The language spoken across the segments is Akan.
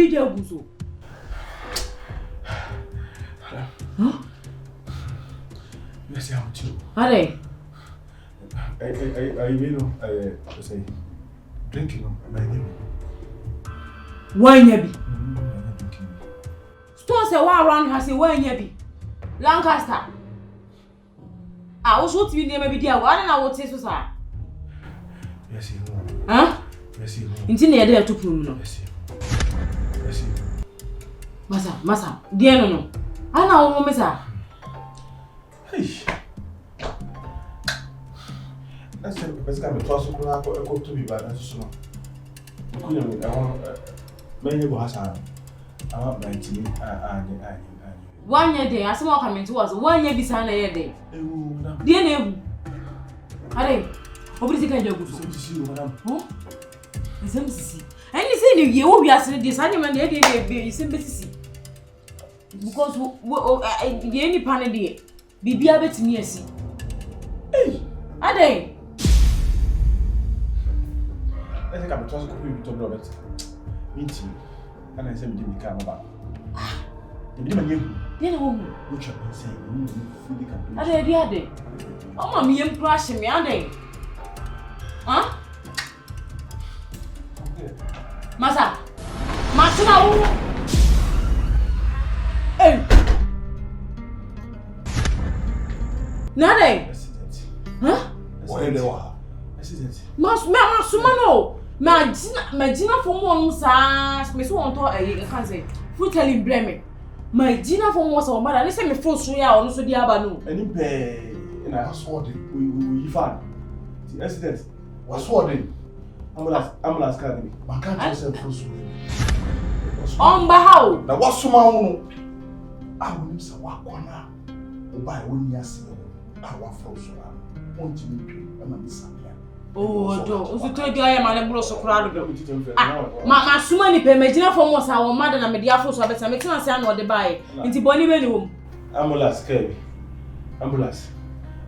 be there, Owusu. Huh? Yes, I'm too. Are they? I say, drinking, my name. Why be? Stone say one around has a why be? Lancaster. I was what you never be there. Why don't I would say so, sir? Yes, you know. Huh? Yes, you know. Until near there to Puno. Yes, you know. Massa, dear no. I know, Massa. Hey. That's a possible I go to be bad as soon. I want many was I want 19 1 year day, I saw coming to us 1 year beside a day. Dear name. Are they? What is it? Can you go to see you, madam? Oh, it's empty. And you say you will be asking this animal, the sympathy. Because the any panel be a bit near sea. Hey, are they? I think I'm talking to Robert. Meeting, and I said, we didn't come about. You know, which I'm saying, are they? Oh, mommy, I'm crashing me, are they? Huh? Massa, hey, Nade, huh? Where they were. Masumano, Magina for one sass, Miss Wonto, I can't say, fruit telling Bremen. My Gina for was our mother, listen me full soya, also the Abanu. And in pay in a household, we found the accident was swording. Ambulance carrying. Man can't yourself full soya. On Bahau. Now what's Amonu? I will miss a walk on now. By 1 year, I want full soya. Want to meet you, and I'm missing. Oh, do you I am an so crowd? My sumani pay Magina for most our mother and media force of a make us or the buy into Bonnie Benum. Ambulance carry. Ambulance.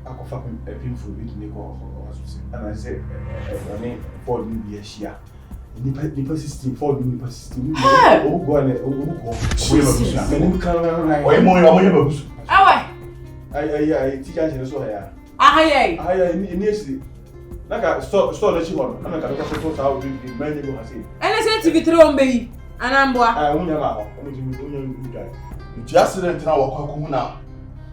I could fucking a painful bit Nico, and I said, I mean, 4 years here. The persisting, 4 years persisting. Oh, go on, I teach us so here. I immediately. Like I store the chicken, and I can go to how to many people have seen. And I said to be thrown, baby, and I'm boy. I won't allow the accident now.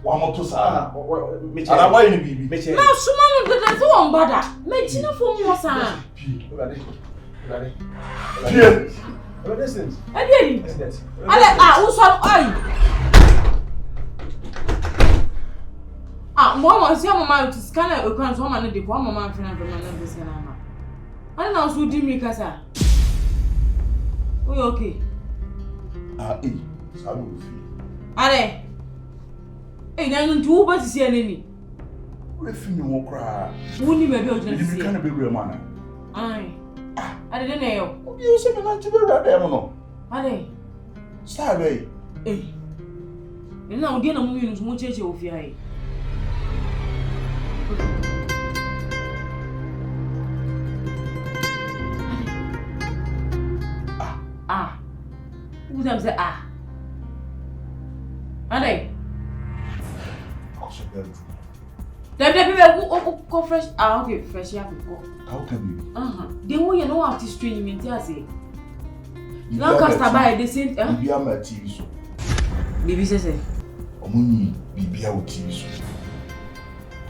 One more to Sana. And I want to be Mitchell. Now, someone with the phone, but mention a phone was on. Listen, I did. I also. Mama, see my mom to scan a crowns woman and the one man friend of my Sanama. I don't know who did me, Casa. We okay. Are they? Hey, then two but see any. If you won't cry, wouldn't you be able to kind of be real man? I didn't know. You said not to be right. Are they? Start, eh? And now, dear, no means much of your. Who them say are they? The people who go fresh. Okay, fresh. Yeah, how can you? They won't you know how to strain me. I say. Lancaster by the same. Be a my TV show. Baby says. Amonu be a TV show.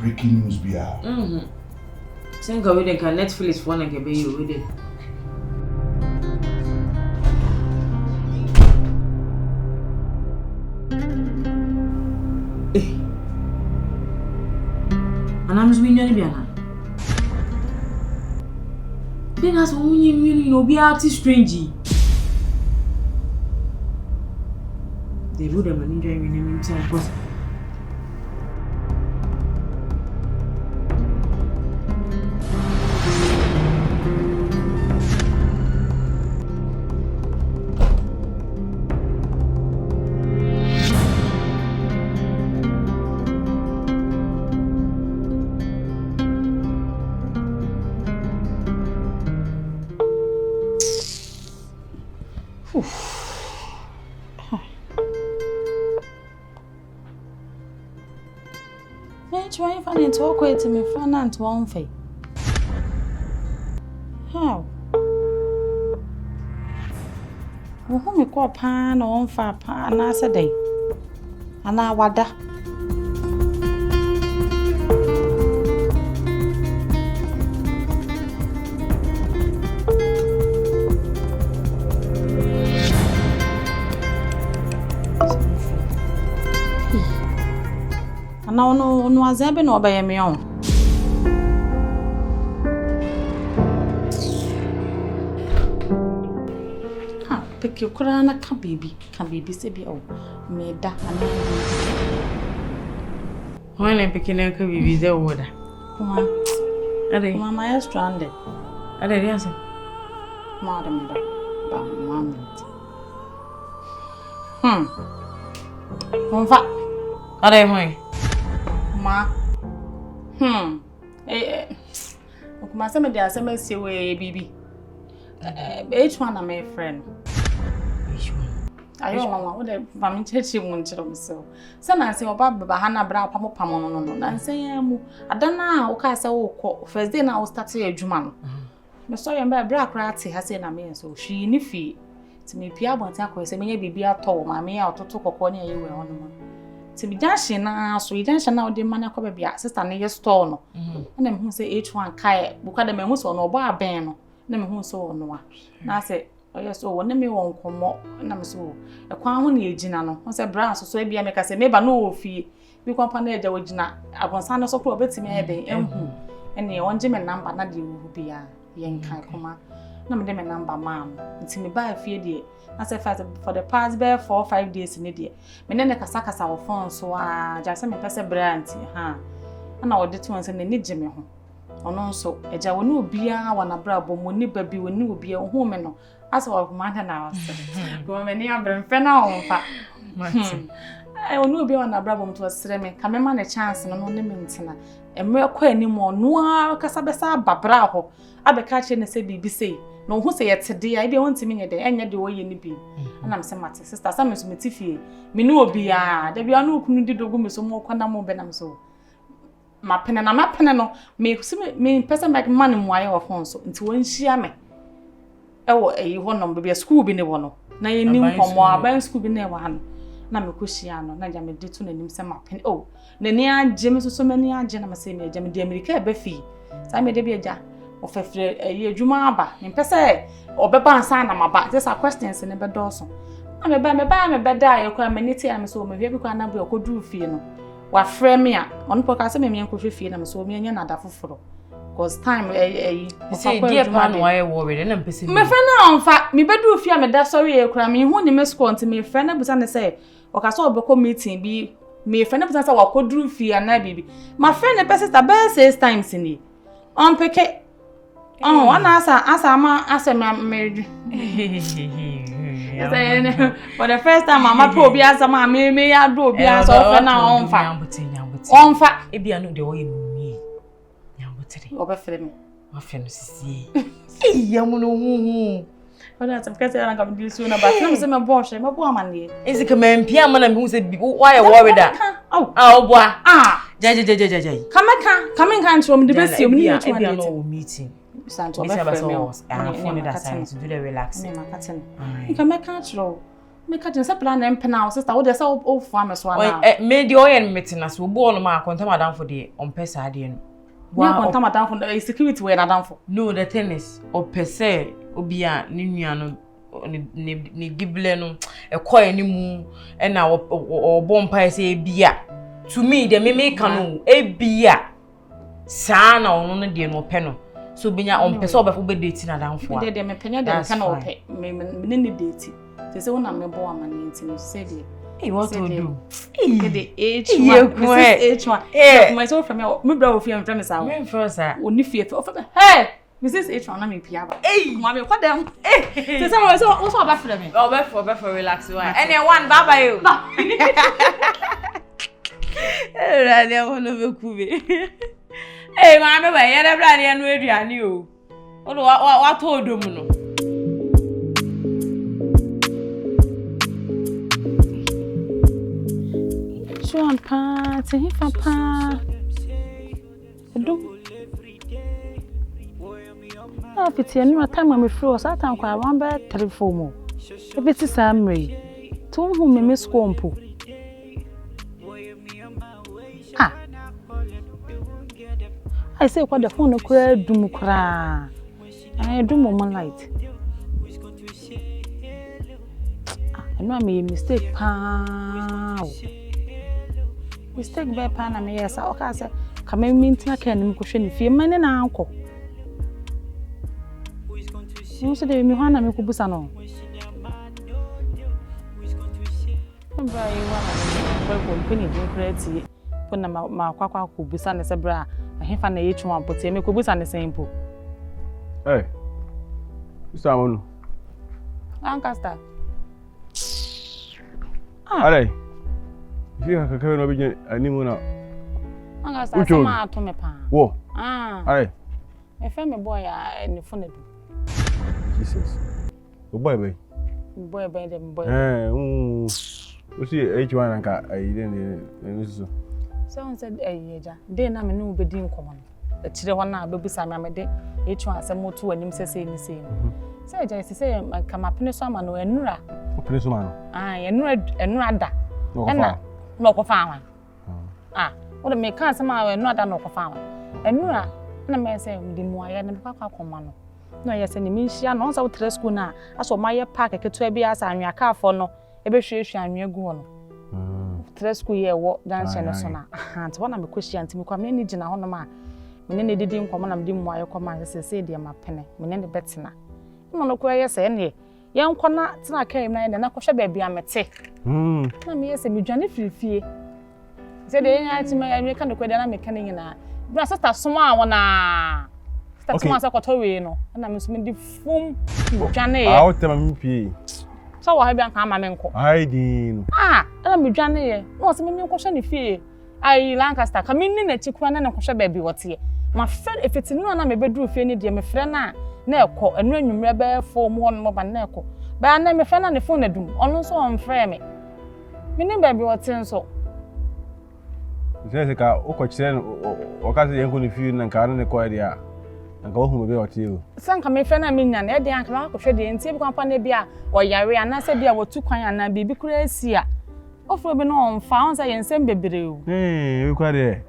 Breaking news be a. Send go with the Netflix phone and get you with it. And I'm doing any biana. Then as when you know be acting strange. They would have been enjoying in the meantime, but Oof. trying to find talk with me friend and to one fee. How? Who me call pan or far pan as a day? And I wada. No, was ever no by me on. Pick your crown, can baby, say, oh, made that and when I pick an can be the water. Mamma is stranded. I did answer, Madam, but 1 minute. On fact, are they going? Ma. My son, there are some say way, baby. Each one of my friend. I don't know what the family church wanted of so. Some I say about Bahana Bra Pamon, and say, I don't know, okay, so first day now start a Juman. My story by Black Ratty has said, I mean, so she niffy to me, Pia Bontaco, say, maybe at all, my mea or to talk of one year on. To be dashing now, so you dash now the man could be sister near your store. And then who say H1 Kai, because the men who saw no bar ban, name who saw no one. Now I say, oh, yes, so one me won't come more, and I'm so a quan ye ginano. Once a brass, so be a make us say, maybe no fee. We company the original. I want Sanders so poor betting me a day, and the one Jim and number not you will be a young kind comma. No, them a number, ma'am. It's me by a few day. As I fast for the past 4 or 5 days in a day. Menene Casacas our phone, so just some person brand, ha. And our determines and the need Jimmy home. Or no, so a Jawanu beer, one a brabo, money baby, when you be a woman. As our man and ours. Go many of them, Fenna. I will not be on a brabo to a ceramic. Come man a chance and only maintainer. And we're quite any more noir, Casabessa, Babraho. I be catching a say BBC. No, who say today I don't want to mean a day, and yet the way you be. And I'm saying, my sister, some is me tiffy. Me no be there be no community do me so more quandam benam so. My pen and my pen no me person like money wire of phone so into one share me. Oh, a one number be a school be no one. Now you knew from more by school be never one. Na me Cushiano, na jam de to name some my pen. Oh, the near Jimmy so many gentlemen say me, Jimmy the America befi. So I made a be a jar. Of a year Jumaba, in Pesse, or Baba and Sana, my back. These are questions in a bed also. I'm a bad die, or community, I'm so maybe because I will do feel. What frame me on podcast, me and could feel them so me and another for. Because time a say, dear man, why I worried and I'm busy. My friend, now, in fact, me bedu fear me that sorry, a crime, who the miss to me, friend, I was on the say, or I saw a book meeting be me, friend, I was what could do fear and I baby. My friend, the best best says times in it. On picket. Oh, one answer my marriage. For the first time, I'm a poor answer my me, I do be answer now on fire. On fire, it be a new the way you me. Over film. My friend, see. Amonu. But that's because I'm going to do sooner, but I'm a boss, I'm a woman. Is it a man, Piamon, who said, why a worry that? Oh, boy. Ah, Jay. Come in, can't from the best you meeting. Santo, I phone that sign to do the relaxing. You can make control. Make a plan and penal, sister. What is all farmers one? Made the oil meeting as we born my contama down for the on Pesadian. Wow, contama down for the security where I down for. No, the tennis or per se, Obia, Niniano, ni Gibleno, a coy any moon, and now or bonfire say beer. To me, the meme canoe, a beer. Sana on the dear no penal. So be on person before be dating down for. They me penya dem can pay me ni date. They say when I'm born man intim say dey. Hey, what to do? Hey, the H1. Mrs. H1. Myself from me bra ofie am friend say. Me first sir. Oni fie. Hey, Mrs. H1 na me pia ba. Hey, ma me kwa dem. Say say so ba for me. Ba for relax why. Any one bye bye you. Eh, I want to be cool. Hey, mama, why you never brought any aduane o? What told you no? Chuan pa, say papa. Edum. Ah, pity any time I'm free, Satan kwa one bed 3-4 more. If it's Samry, to whom me miss Quompo. Ah, I say what the phone queer doom cry. I do moment light. I know I made mistake, pow. Mistake by pan and yes, I say, come in mean to can cushion if you man and uncle. You said, Mihana Mikubusano. I'm very company, pretty. Put my quack kubusan as a bra. I have an H1, but me kubusan the same pool. Hey, Mr. Amonu. Lancaster. Alright. If you have a begin a new now. Lancaster, come to me, pa. Whoa. Alright. A family boy in the phone. Jesus. Boy, boy, boy. We see H1 and cat. I didn't. Someone said, then I'm a new bedding common. The children now, baby, Sam, H1 some more two and him say the same. Say, I say, come up in a summer, no, and Nura. And Rada. No, farmer. Ah, what a make some hour and not a no farmer. And Nura, and a man say, the more I and Papa command. No, yes, and the Mishan also to school now. I saw my pack a K2 and your car for no, a beshire and your go. School year walk dance and so now. And one of the questions to me come in in a honor. Many didn't come on and dim while you come and say, dear, my penny, many better. You know, yes, any young corner, I came and I could baby, I'm a tick. Yes, and you journey free fee. Said the night to me, I make a quadrant in a brass at small one. That's once I got away, and I'm assuming the foam Johnny out of me. So I have come my uncle. I did. Ah, I'm Johnny. What's the meaning of question if you? I Lancaster come in a chicken and a kosher baby. What's here? My friend, if it's no, I'm a bedroom, if any dear, my friend, Nelco, and when you rebel for one more than Nelco. But I name a friend on the phone, also on frame. Meaning, baby, what's in so? Jessica, or cousin, you're going to feel and carry the quiet. And go home with you. Some come a friend, I mean, and Eddie and Clark, and same company beer, or Yari, and I said, there were 2 coins and baby crazy. Of Robin on found I and send baby. You quite there.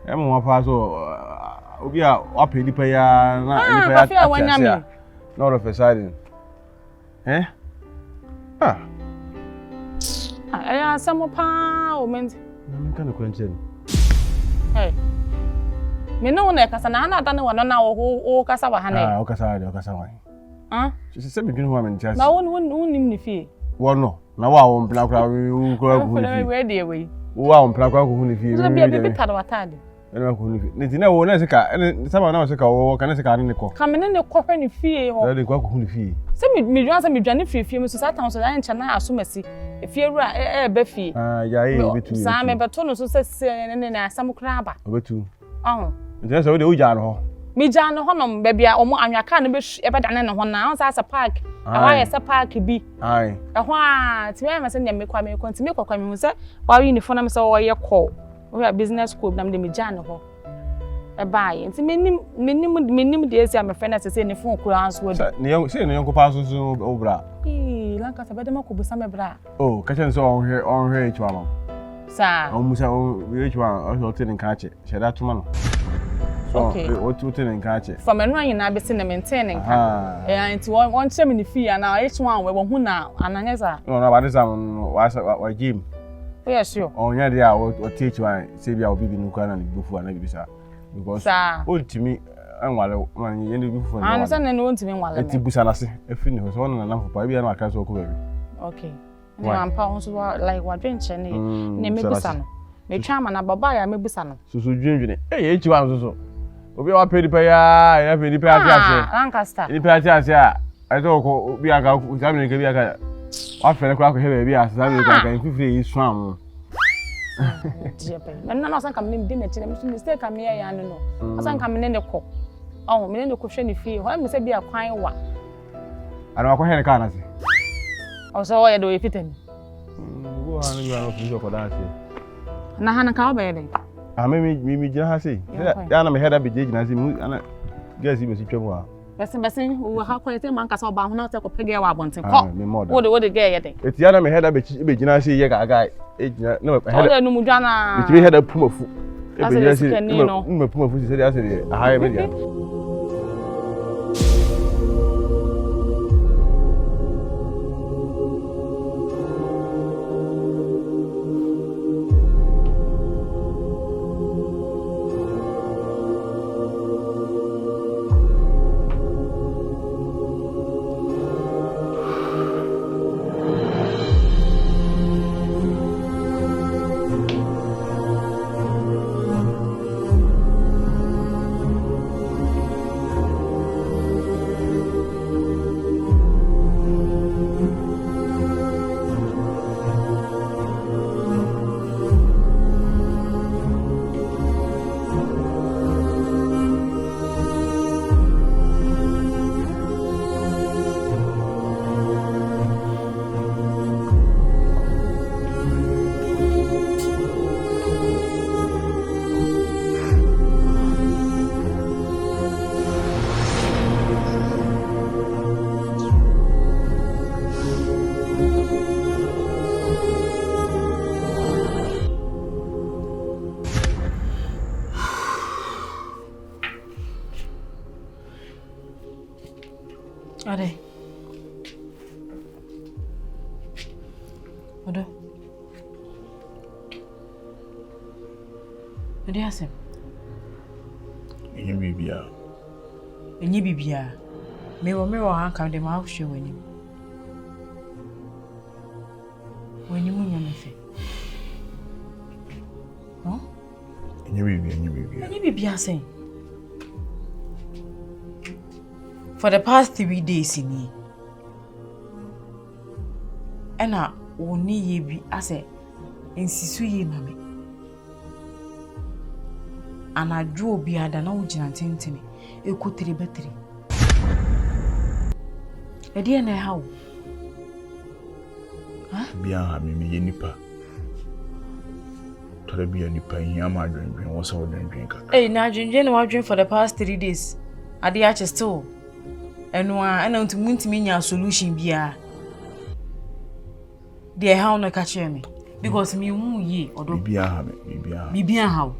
I'm more pass we are up in the pay. Not of a siding. Eh? Ah, I am some more power. I'm kind of question. Hey. Me no na kasa na ana dane wono na wo kasa wa hane o kasa wa ah se me dwunu ho am ntia na won nim ni fie wono na wa wo mpla kra wo kra ku ni fie we dey we wo wa mpla kra ku ni fie me be tade watade ene ku ni fie ne ti na wo na sika ene sama na sika wo kana sika ne ko ka me ne ko hwe ni fie ho dey kwa ku ni fie se me dwan se me dwane fie me so satan so dan ncha na asomasi fie ru a be fie ah ya e betu sa me beto no so se ne asam kra ba betu oh nje se wo de uja no mi ja no honom ba bia omo anwaka no be dane no ho na on sa park awa ye se park bi ai ho a ti me se nyame kwa me konti me kwakwa me mu se wa wi ni fo na me se wo ye call we are business school na me ja no ho e bae nti menim de esi am friend se ni fo kura anso we ne yonko pa so obra lanka sa bede makobu sa me bra oh ka chen so on he chwa ma sa o musa o we chwa o so tin kan che sheda tuma no so o tu tin kan che from enu anyi na be se na maintain kan nti won che me ni fi na h1 we hu na ananyeza no na ba de sam wa gym yes sure onya dia o teach one say bia obi bi nuka na ni bufu na bi sa because ultimi anwale man yende bufu na an say na ultimi nwale me busa na se efi ni so na na papa bia na aka so ko baby okay ni ampa on so like wa dwenche ne me busa no me twa ma na baba ya me busa no so dwendwene h1 so obi wa pedi pa ya pedi pa ati ase Lancaster ni pa ati ase a aito ko obi aka examine ke bi aka wa fere ko akọ bi ase examine ko aka nfifire yi so am jepe na no san kam ne na chine me mistake am ya no no san kam ne ko oh me ne ko hwe ni fie ho me se bi akwan wa ana akọ he ne ka na se o so ya do ifitani go ha ne ya no fi ko da se na hana ka oba yede me just say. Ya me head up be na say ana guess you me twem wa. Besen wo ha kwete man kasa oba ho na te ko pege wa bonten ko. Wo de ge ye de. Eti ya na me head up be gina say ye ga ejina na me head. Wo no mu dwana. Eti me head up pumafu. E be gina say me pumafu say ya say aha be dia. Ade. Odo. Ade asem. Enye bibia. Enye bibia. Me wo han kan de ma hwe wani. Wani mu nya mefe. Ho? Enye bibia. Enye bibia asem. For the past 3 days in here. Ena woni ye bi ase ensisu ye mame. Anadwo obi ada na wogina tentene ekotere betere. Ede na hawo. Ha? Bia ha me ye nipa. Tore bia nipa yin ama dwendwen wo so dwendwen kaka. Eh na dwendwen na wadwen for the past 3 days. Ade ya still. Ena ntimi nya solution bia. Dey how no catch me because me hu ye odo bibia how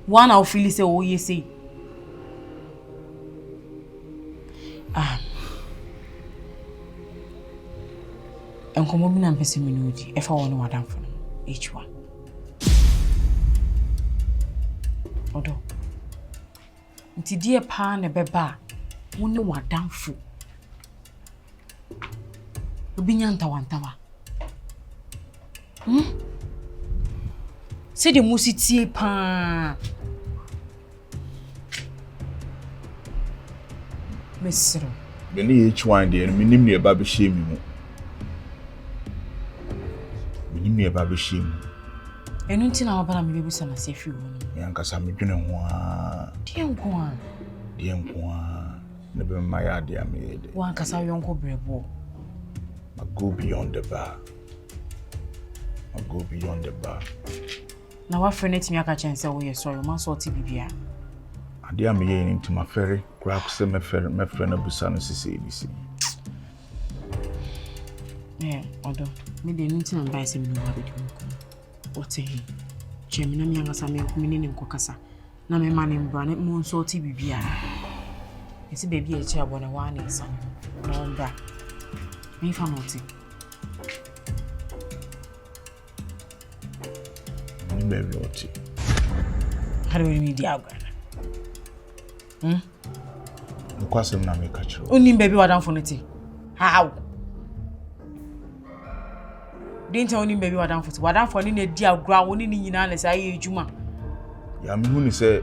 one I feel say oh ye say enkomo bi na mpese me no di e fa won wadam fo each one odo nti die pa na beba woni wadam fo obi nya ntawantawa c'est de musitie pa mesro beni each one dey minim ne ba be shame mu enu nti na wabara me bebusa na se fi wonu yankasa medwene ho a die nko a ne be ma ya de amede wan kasa yonko brebo I go beyond the bar. Na wa friend it me aka chen say wo ye sorry ma so ti bibia. Ade am ye ni ntima ferry kura ko se me friend na busa no sisi edisi. Odo me de nti na bai se me no ba bedi ko. Ote he. Che me na me anga sa me ko me ni nkokasa. Na me ma ne mbra ne mo so ti bibia. Esi baby e che abona wa na isa. No mbra. Me fa no ti. Baby oti. How do we meet the agwana? Nkwasem na make achiro. Oni baby wadam for niti. How? Didn't only baby wadam for ni na di agwa woni ni nyina na say ejuma. Ya me hu ni say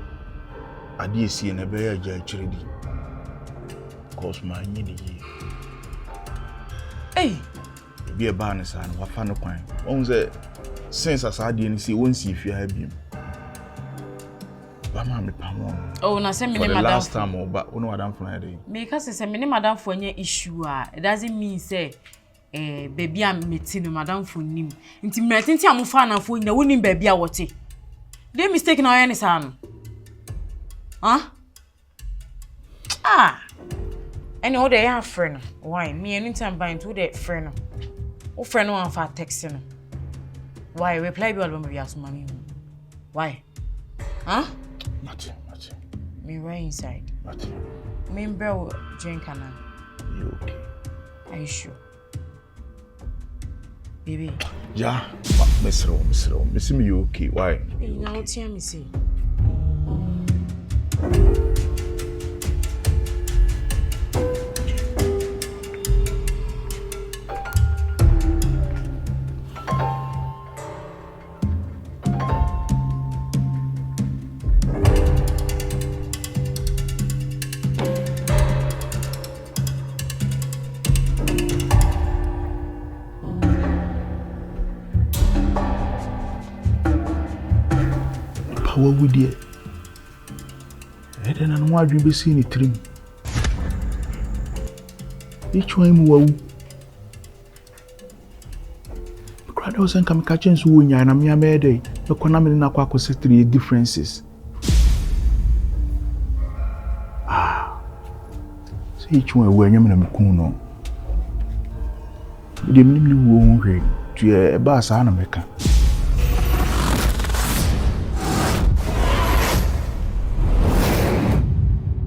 ade esi na be ya ja achire di. Cause ma nyi ni yi. Eh. Bi e ba na sa na wa fa no kwan. Won say since asade ni say won si fi ha biem. Ba ma me pamon. Oh na say me ni madam. Last time oba ono madam for na dey. Me ka say me ni madam for nya issue it doesn't mean say baby am meti no madam for nim. Nti mmetinti amofa na for nya woni baby a wote. they mistake now any son. Huh? Ah. Any other your friend. Why? Me anytime buying to that friend. O friend one for texting. Why? Reply be album be ask money. Why? Huh? Nothing. Me right inside. Nothing. Me bro drink and You okay? Are you sure? Baby. Yeah. Miss me you okay? Why? Hey, now tell me see. What would you? I don't know why you be seeing it trim. Each one will. Crowd was and come catching so when you and me a day. The Konami in Aquaco set 3 differences. So each one when you're in a kuno. The minimum won't read to a bass America.